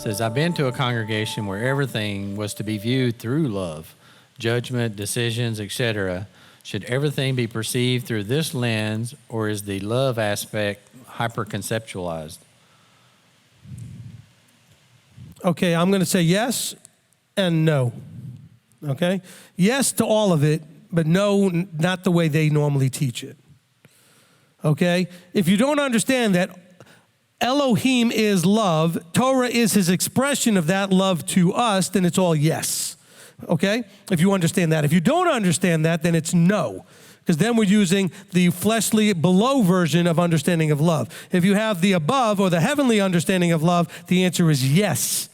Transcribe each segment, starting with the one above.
says, I've been to a congregation where everything was to be viewed through love, judgment, decisions, etc. Should everything be perceived through this lens, or is the love aspect hyper-conceptualized? Okay, I'm going to say yes and no. Okay? Yes to all of it, but no, not the way they normally teach it. Okay? If you don't understand that Elohim is love, Torah is his expression of that love to us, then it's all yes. Okay? If you understand that. If you don't understand that, then it's no. Because then we're using the fleshly below version of understanding of love. If you have the above or the heavenly understanding of love, the answer is yes.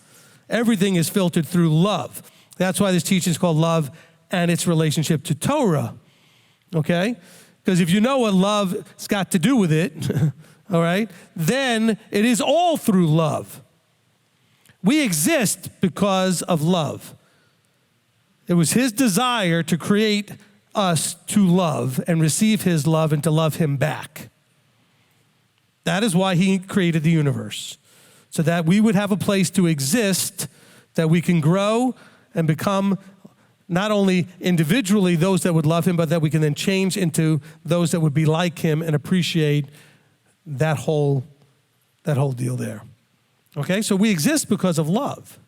Everything is filtered through love. That's why this teaching is called love and its relationship to Torah. Okay? Because if you know what love's got to do with it, all right, then it is all through love. We exist because of love. It was his desire to create us to love and receive his love and to love him back. That is why he created the universe, so that we would have a place to exist, that we can grow and become not only individually those that would love him, but that we can then change into those that would be like him and appreciate that whole deal there. Okay, so we exist because of love.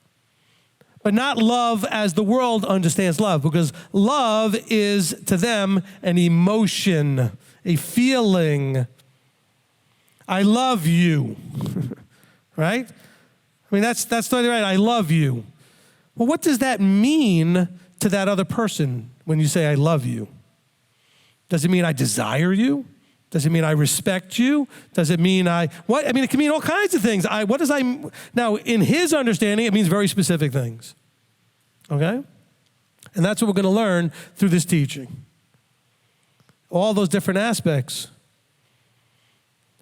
But not love as the world understands love, because love is to them an emotion, a feeling. I love you, right? I mean, that's totally right, I love you. Well, what does that mean to that other person when you say I love you? Does it mean I desire you? Does it mean I respect you? Does it mean what? I mean, it can mean all kinds of things. Now, in his understanding, it means very specific things. Okay? And that's what we're going to learn through this teaching. All those different aspects.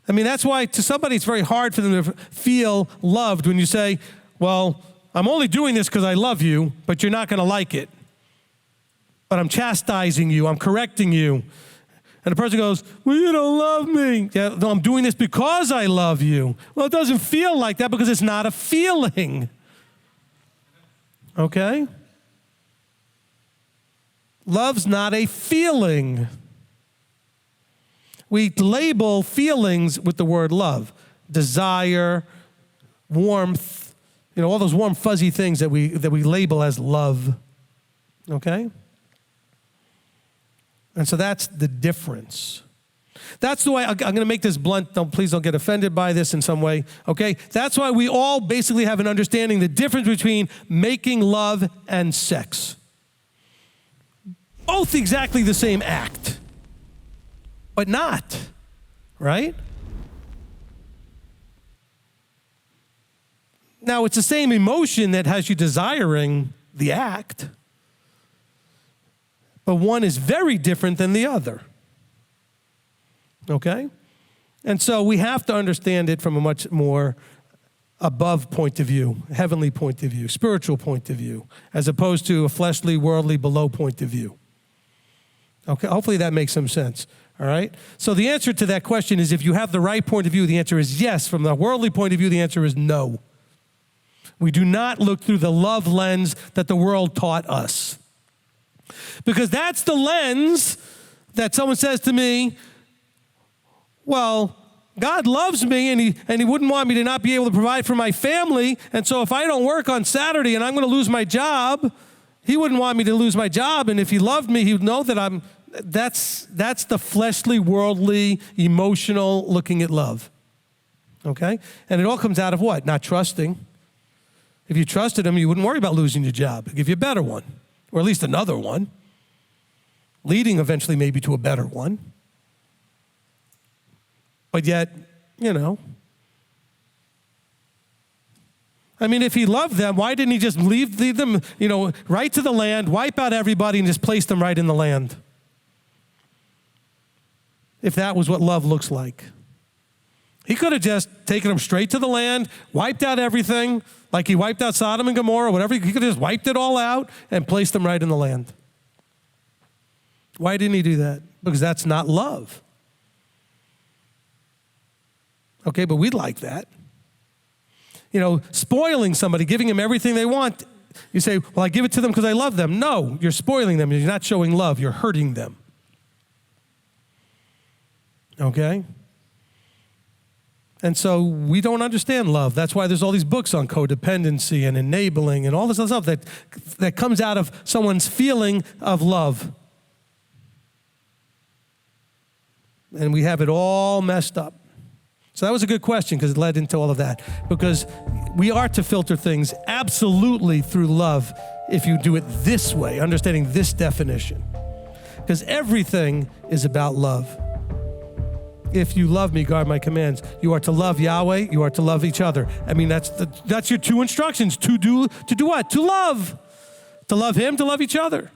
I mean, that's why to somebody it's very hard for them to feel loved when you say, well, I'm only doing this because I love you, but you're not going to like it. But I'm chastising you, I'm correcting you. And the person goes, well, you don't love me. Yeah, no, I'm doing this because I love you. Well, it doesn't feel like that because it's not a feeling. Okay? Love's not a feeling. We label feelings with the word love. Desire, warmth, all those warm, fuzzy things that we label as love. Okay? And so that's the difference. That's the way, I'm going to make this blunt, please don't get offended by this in some way, okay? That's why we all basically have an understanding the difference between making love and sex. Both exactly the same act, but not, right? Now, it's the same emotion that has you desiring the act, but one is very different than the other. Okay? And so we have to understand it from a much more above point of view, heavenly point of view, spiritual point of view, as opposed to a fleshly, worldly, below point of view. Okay? Hopefully that makes some sense. All right? So the answer to that question is if you have the right point of view, the answer is yes. From the worldly point of view, the answer is no. We do not look through the love lens that the world taught us. Because that's the lens that someone says to me, well, God loves me and he wouldn't want me to not be able to provide for my family. And so if I don't work on Saturday and I'm going to lose my job, he wouldn't want me to lose my job. And if he loved me, he would know that that's the fleshly, worldly, emotional looking at love. Okay? And it all comes out of what? Not trusting. If you trusted him, you wouldn't worry about losing your job. He'd give you a better one. Or at least another one, leading eventually maybe to a better one. But yet, I mean, if he loved them, why didn't he just leave them, right to the land, wipe out everybody, and just place them right in the land? If that was what love looks like. He could have just taken them straight to the land, wiped out everything, like he wiped out Sodom and Gomorrah, whatever. He could have just wiped it all out and placed them right in the land. Why didn't he do that? Because that's not love. Okay, but we'd like that. Spoiling somebody, giving them everything they want. You say, well, I give it to them because I love them. No, you're spoiling them. You're not showing love. You're hurting them. Okay? And so we don't understand love. That's why there's all these books on codependency and enabling and all this other stuff that comes out of someone's feeling of love. And we have it all messed up. So that was a good question because it led into all of that. Because we are to filter things absolutely through love if you do it this way, understanding this definition. Because everything is about love. If you love me, guard my commands. You are to love Yahweh. You are to love each other. I mean, that's your two instructions. To do what? To love. To love him, to love each other.